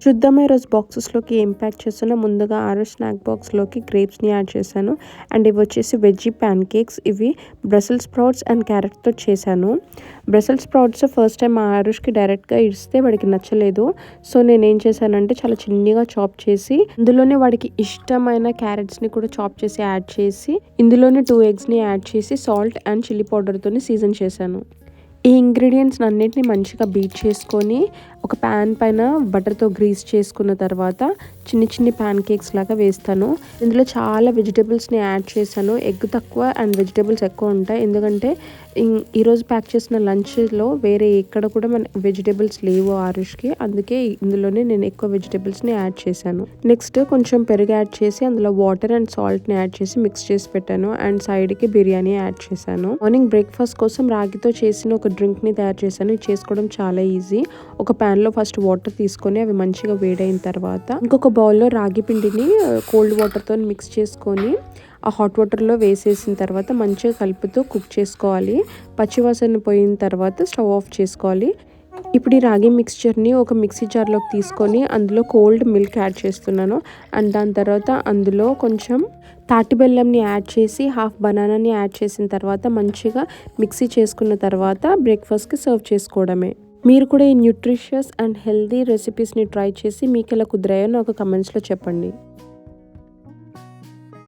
చూద్దాం ఈరోజు బాక్సెస్లోకి ఏం ప్యాక్ చేస్తున్నా. ముందుగా ఆరోజు స్నాక్ బాక్స్లోకి గ్రేప్స్ని యాడ్ చేశాను. అండ్ ఇవి వచ్చేసి వెజ్జీ ప్యాన్ కేక్స్. ఇవి బ్రసెల్ స్ప్రౌట్స్ అండ్ క్యారెట్తో చేశాను. బ్రసెల్ స్ప్రౌట్స్ ఫస్ట్ టైం ఆరుష్కి డైరెక్ట్గా ఇస్తే వాడికి నచ్చలేదు. సో నేనేం చేశానంటే చాలా చిన్నగా చాప్ చేసి ఇందులోనే వాడికి ఇష్టమైన క్యారెట్స్ని కూడా చాప్ చేసి యాడ్ చేసి ఇందులోనే 2 ఎగ్స్ని యాడ్ చేసి సాల్ట్ అండ్ చిల్లీ పౌడర్తో సీజన్ చేశాను. ఈ ఇంగ్రీడియంట్స్ అన్నిటిని మంచిగా బీట్ చేసుకొని ఒక ప్యాన్ పైన బటర్తో గ్రీస్ చేసుకున్న తర్వాత చిన్ని ప్యాన్ కేక్స్ లాగా వేస్తాను. ఇందులో చాలా వెజిటేబుల్స్ని యాడ్ చేశాను. ఎగ్ తక్కువ అండ్ వెజిటేబుల్స్ ఎక్కువ ఉంటాయి. ఎందుకంటే ఈరోజు ప్యాక్ చేసిన లంచ్లో వేరే ఎక్కడ కూడా మన వెజిటేబుల్స్ లేవు ఆరుష్కి. అందుకే ఇందులోనే నేను ఎక్కువ వెజిటేబుల్స్ని యాడ్ చేశాను. నెక్స్ట్ కొంచెం పెరుగు యాడ్ చేసి అందులో వాటర్ అండ్ సాల్ట్ని యాడ్ చేసి మిక్స్ చేసి పెట్టాను. అండ్ సైడ్కి బిర్యానీ యాడ్ చేశాను. మార్నింగ్ బ్రేక్ఫాస్ట్ కోసం రాగితో చేసిన ఒక డ్రింక్ని తయారు చేశాను. ఇది చేసుకోవడం చాలా ఈజీ. ఒక ప్యాన్లో ఫస్ట్ వాటర్ తీసుకొని అవి మంచిగా వేడైన తర్వాత ఇంకొక బౌల్లో రాగి పిండిని కోల్డ్ వాటర్తో మిక్స్ చేసుకొని ఆ హాట్ వాటర్లో వేసేసిన తర్వాత మంచిగా కలుపుతూ కుక్ చేసుకోవాలి. పచ్చివాసన పోయిన తర్వాత స్టవ్ ఆఫ్ చేసుకోవాలి. ఇప్పుడు ఈ రాగి మిక్స్చర్ని ఒక మిక్సీ జార్లోకి తీసుకొని అందులో కోల్డ్ మిల్క్ యాడ్ చేస్తున్నాను. అండ్ దాని తర్వాత అందులో కొంచెం తాటి బెల్లంని యాడ్ చేసి హాఫ్ బనానాని యాడ్ చేసిన తర్వాత మంచిగా మిక్సీ చేసుకున్న తర్వాత బ్రేక్ఫాస్ట్కి సర్వ్ చేసుకోవడమే. మీరు కూడా ఈ న్యూట్రిషియస్ అండ్ హెల్దీ రెసిపీస్ని ట్రై చేసి మీకు ఎలా కుదిరాయో నాకు కమెంట్స్లో చెప్పండి.